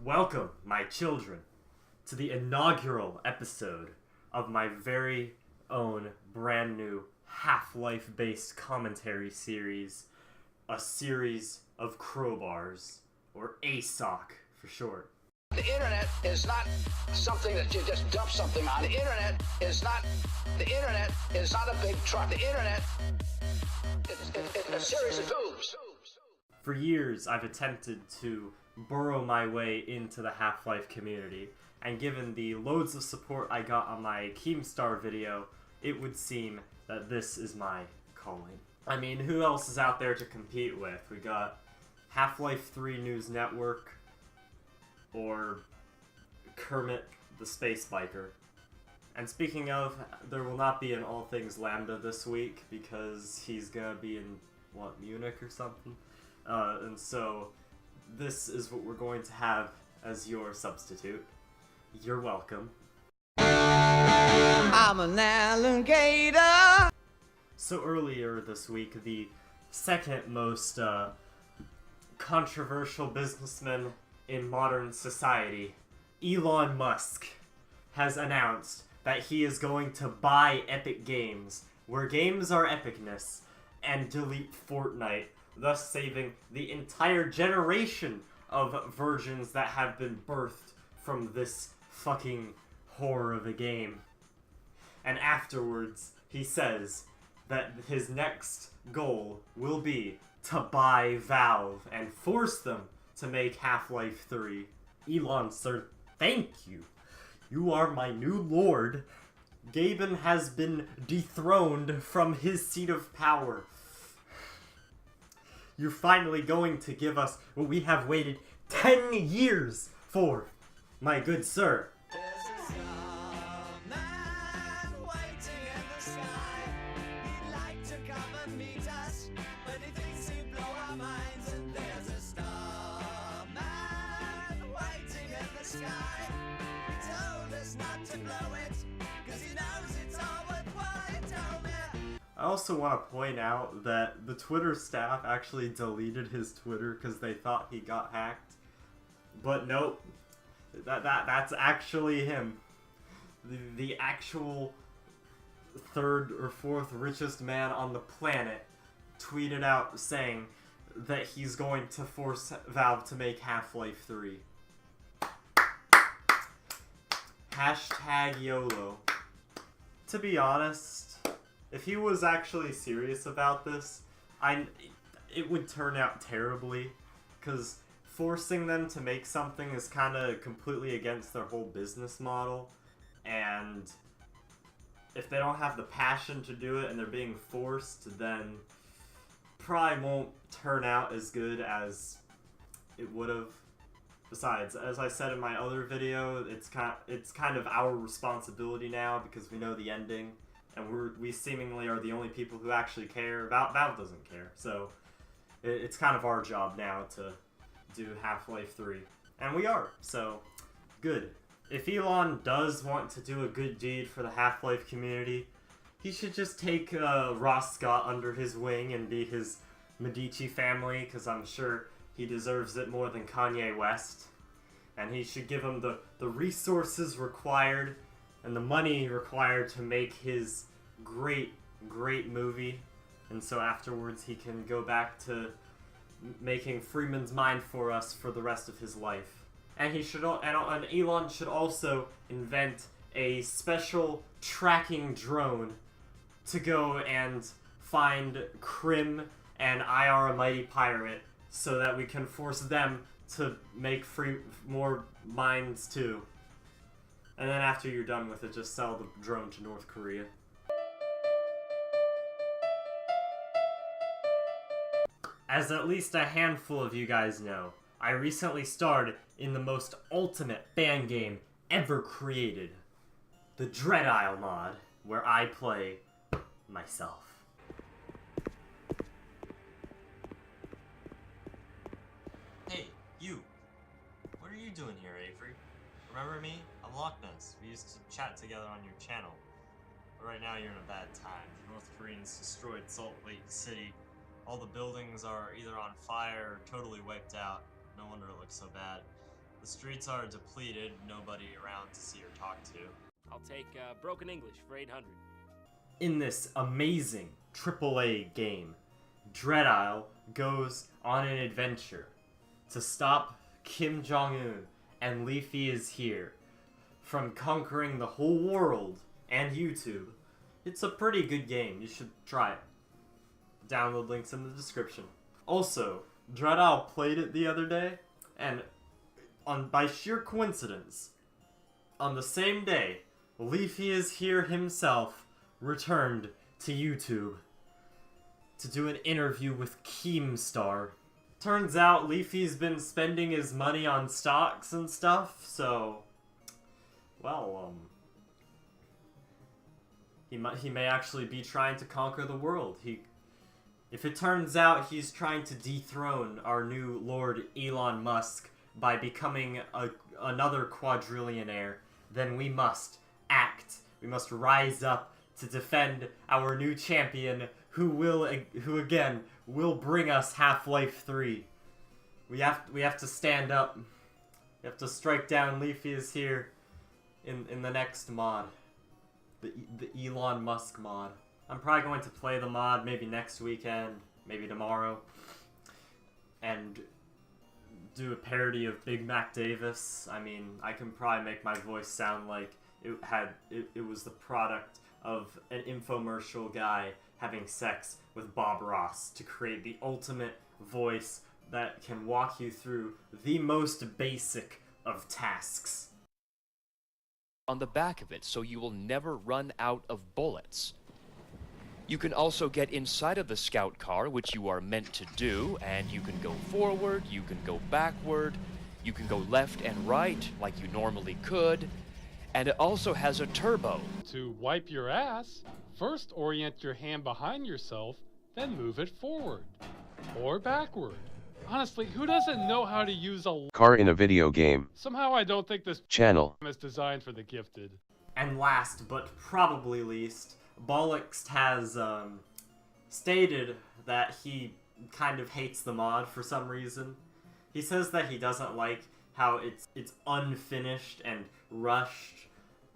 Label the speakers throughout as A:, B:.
A: Welcome, my children, to the inaugural episode of my very own brand new Half-Life based commentary series, a series of Crowbars, or ASOC for short.
B: The internet is not something that you just dump something on. The internet is not a big truck. The internet is a series of tubes.
A: For years, I've attempted to burrow my way into the Half-Life community, and given the loads of support I got on my Keemstar video, it would seem that this is my calling. I mean, who else is out there to compete with? We got Half-Life 3 News Network, or Kermit the Space Biker. And speaking of, there will not be an All Things Lambda this week, because he's gonna be in, Munich or something? And so, this is what we're going to have as your substitute. You're welcome.
C: I'm an alligator.
A: So earlier this week, the second most controversial businessman in modern society, Elon Musk, has announced that he is going to buy Epic Games, where games are epicness, and delete Fortnite, thus saving the entire generation of virgins that have been birthed from this fucking horror of a game. And afterwards, he says that his next goal will be to buy Valve and force them to make Half-Life 3. Elon, sir, thank you. You are my new lord. Gaben has been dethroned from his seat of power. You're finally going to give us what we have waited 10 years for, my good sir.
C: There's a starman waiting in the sky. He'd like to come and meet us, but he thinks he'd blow our minds. And there's a starman waiting in the sky. He told us not to blow it, cause he knows it's all worthwhile. He told me.
A: I also want to point out that the Twitter staff actually deleted his Twitter because they thought he got hacked. But nope, that's actually him. The actual third or fourth richest man on the planet tweeted out saying that he's going to force Valve to make Half-Life 3. Hashtag YOLO. To be honest, if he was actually serious about this, it would turn out terribly, because forcing them to make something is kind of completely against their whole business model, and if they don't have the passion to do it and they're being forced, then probably won't turn out as good as it would have. Besides, as I said in my other video, it's kind of our responsibility now because we know the ending. And we seemingly are the only people who actually care. Valve doesn't care, so it's kind of our job now to do Half-Life 3. And we are, so good. If Elon does want to do a good deed for the Half-Life community, he should just take Ross Scott under his wing and be his Medici family, because I'm sure he deserves it more than Kanye West. And he should give him the resources required and the money required to make his great movie, and so afterwards he can go back to making Freeman's Mind for us for the rest of his life. And and Elon should also invent a special tracking drone to go and find Krim and IR a Mighty Pirate, so that we can force them to make more minds too. And then after you're done with it, just sell the drone to North Korea. As at least a handful of you guys know, I recently starred in the most ultimate fan game ever created, the Dread Isle mod, where I play myself.
D: Hey, you! What are you doing here, Avery? Remember me? I'm Loch Ness. We used to chat together on your channel. But right now you're in a bad time. The North Koreans destroyed Salt Lake City. All the buildings are either on fire or totally wiped out. No wonder it looks so bad. The streets are depleted, nobody around to see or talk to.
E: I'll take broken English for 800.
A: In this amazing AAA game, Dread Isle goes on an adventure to stop Kim Jong-un and Leafy is Here from conquering the whole world and YouTube. It's a pretty good game. You should try it. Download links in the description. Also, Dread Isle played it the other day, and by sheer coincidence, on the same day, Leafy is Here himself returned to YouTube to do an interview with Keemstar. Turns out Leafy's been spending his money on stocks and stuff, so, well, he may actually be trying to conquer the world. If it turns out he's trying to dethrone our new Lord Elon Musk by becoming another quadrillionaire, then we must act. We must rise up to defend our new champion, who again will bring us Half-Life 3. We have to stand up. We have to strike down Leafy is Here in the next mod, the Elon Musk mod. I'm probably going to play the mod maybe next weekend, maybe tomorrow, and do a parody of Big Mac Davis. I mean, I can probably make my voice sound like it was the product of an infomercial guy having sex with Bob Ross to create the ultimate voice that can walk you through the most basic of tasks.
F: On the back of it, so you will never run out of bullets. You can also get inside of the scout car, which you are meant to do, and you can go forward, you can go backward, you can go left and right like you normally could, and it also has a turbo.
G: To wipe your ass, first orient your hand behind yourself, then move it forward or backward. Honestly, who doesn't know how to use a
H: car in a video game?
G: Somehow I don't think this
H: Channel
G: is designed for the gifted.
A: And last but probably least, Bollocks has stated that he kind of hates the mod for some reason. He says that he doesn't like how it's unfinished and rushed,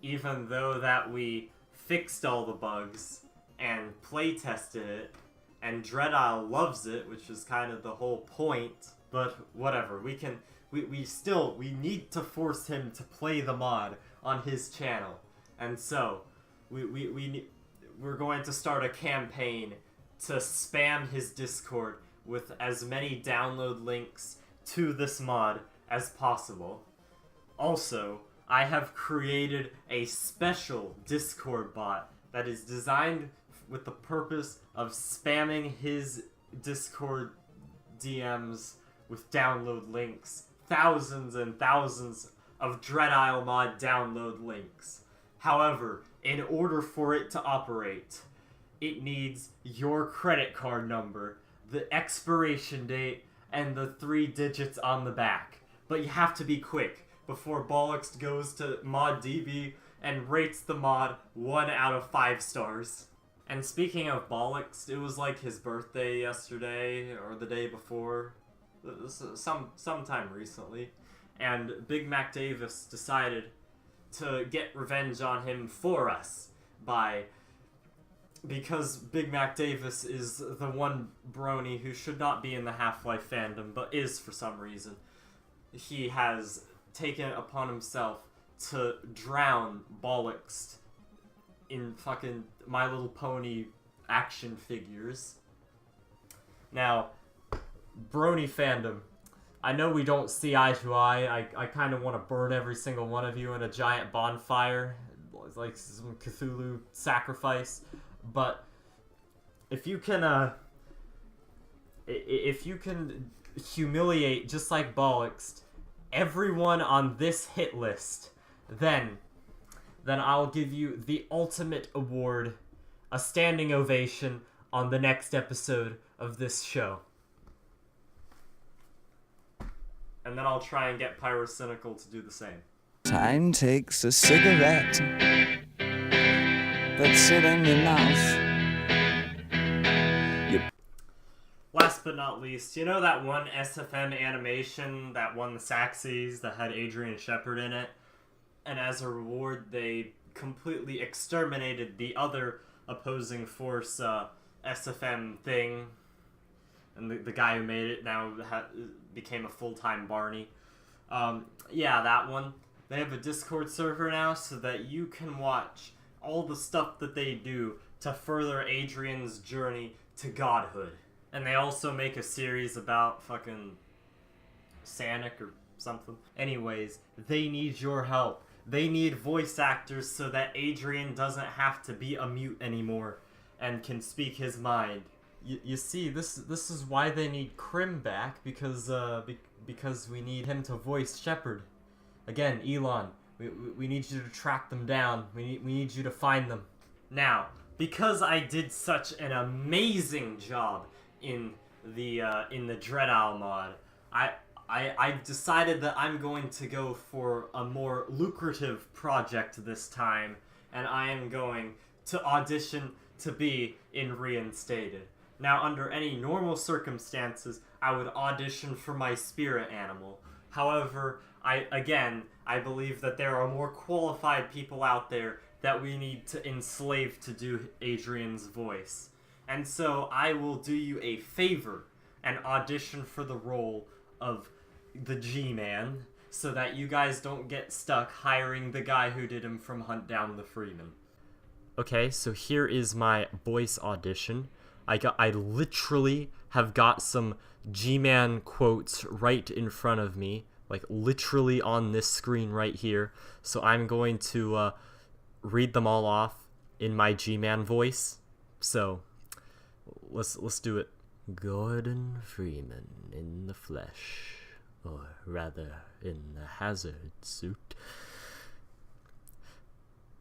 A: even though that we fixed all the bugs and play tested it, and Dread Isle loves it, which is kind of the whole point. But whatever, we need to force him to play the mod on his channel, and so we're going to start a campaign to spam his Discord with as many download links to this mod as possible. Also, I have created a special Discord bot that is designed with the purpose of spamming his Discord DMs with download links. Thousands and thousands of Dread Isle mod download links. However, in order for it to operate, it needs your credit card number, the expiration date, and the 3 digits on the back. But you have to be quick before Bollocks goes to ModDB and rates the mod 1 out of 5 stars. And speaking of Bollocks, it was like his birthday yesterday, or the day before, sometime recently, and Big Mac Davis decided to get revenge on him for us because Big Mac Davis is the one brony who should not be in the Half-Life fandom, but is for some reason. He has taken it upon himself to drown Bollocks in fucking My Little Pony action figures. Now, brony fandom, I know we don't see eye to eye. I kind of want to burn every single one of you in a giant bonfire, like some Cthulhu sacrifice. But if you can humiliate just like Bollocks everyone on this hit list, then I'll give you the ultimate award, a standing ovation on the next episode of this show. And then I'll try and get Pyrocynical to do the same.
C: Time takes a cigarette, puts it in your mouth.
A: Last last but not least, you know that one SFM animation that won the Saxies that had Adrian Shepard in it? And as a reward, they completely exterminated the other opposing force SFM thing. And the guy who made it now became a full-time Barney. Yeah, that one. They have a Discord server now so that you can watch all the stuff that they do to further Adrian's journey to godhood. And they also make a series about fucking Sanic or something. Anyways, they need your help. They need voice actors so that Adrian doesn't have to be a mute anymore and can speak his mind. You see, this is why they need Krim back, because we need him to voice Shepard. Again, Elon, we need you to track them down. We need you to find them. Now, because I did such an amazing job in the Dread Owl mod, I've decided that I'm going to go for a more lucrative project this time, and I am going to audition to be in Reinstated. Now, under any normal circumstances, I would audition for my spirit animal. However, I believe that there are more qualified people out there that we need to enslave to do Adrian's voice. And so I will do you a favor and audition for the role of the G-Man so that you guys don't get stuck hiring the guy who did him from Hunt Down the Freeman. Okay, so here is my voice audition. I literally have got some G-Man quotes right in front of me, like literally on this screen right here. So I'm going to read them all off in my G-Man voice. So let's do it. Gordon Freeman in the flesh, or rather in the hazard suit.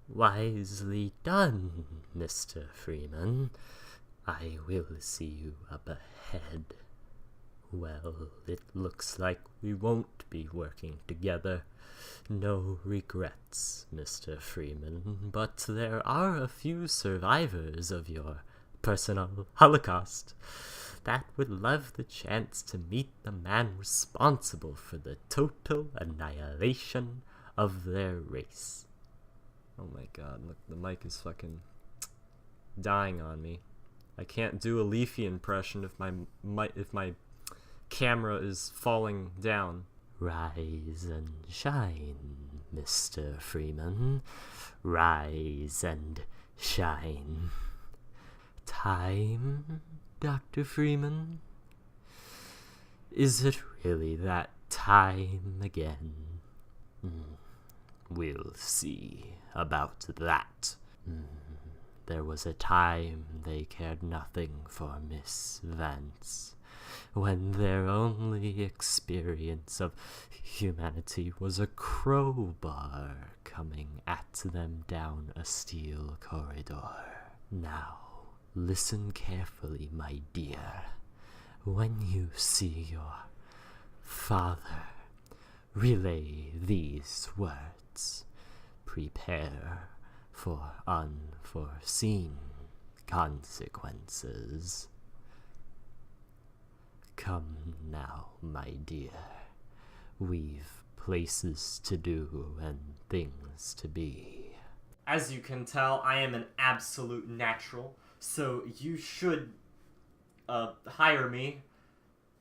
A: Wisely done, Mr. Freeman. I will see you up ahead. Well, it looks like we won't be working together. No regrets, Mr. Freeman, but there are a few survivors of your personal holocaust that would love the chance to meet the man responsible for the total annihilation of their race. Oh my god, look, the mic is fucking dying on me. I can't do a Leafy impression if my camera is falling down. Rise and shine, Mr. Freeman. Rise and shine. Time, Dr. Freeman? Is it really that time again? We'll see about that. There was a time they cared nothing for Miss Vance, when their only experience of humanity was a crowbar coming at them down a steel corridor. Now, listen carefully, my dear. When you see your father, relay these words. Prepare for unforeseen consequences. Come now, my dear. We've places to do and things to be. As you can tell, I am an absolute natural, so you should hire me.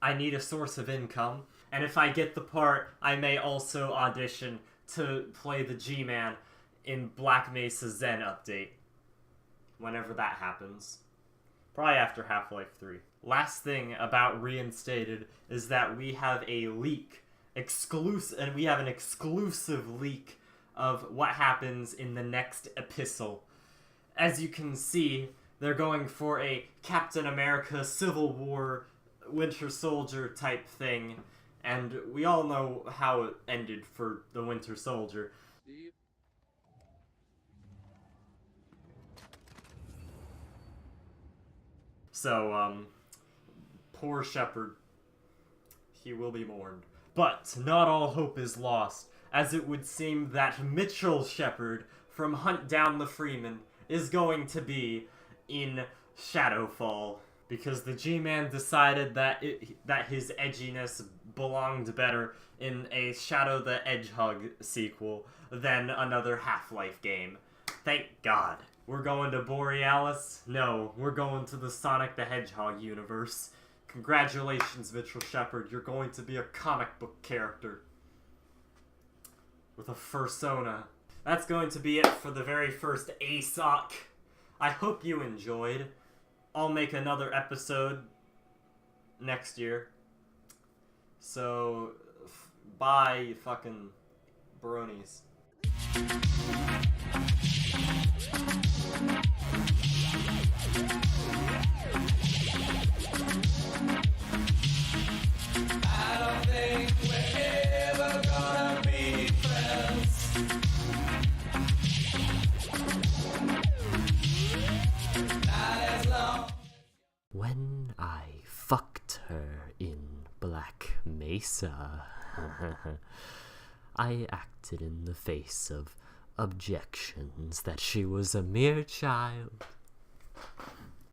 A: I need a source of income, and if I get the part, I may also audition to play the G-Man in Black Mesa Zen Update. Whenever that happens. Probably after Half-Life 3. Last thing about Reinstated is that we have a leak. And we have an exclusive leak of what happens in the next epistle. As you can see, they're going for a Captain America Civil War Winter Soldier type thing. And we all know how it ended for the Winter Soldier. So, poor Shepard. He will be mourned. But not all hope is lost, as it would seem that Mitchell Shepard from Hunt Down the Freeman is going to be in Shadowfall. because the G-Man decided that that his edginess belonged better in a Shadow the Hedgehog sequel than another Half-Life game. Thank God. We're going to Borealis? No, we're going to the Sonic the Hedgehog universe. Congratulations, Mitchell Shepard. You're going to be a comic book character with a fursona. That's going to be it for the very first ASOC. I hope you enjoyed. I'll make another episode next year. So, bye, you fucking bronies.
C: I don't think we're ever gonna be friends. Not as long.
H: When I fucked her in Black Mesa, I acted in the face of objections that she was a mere child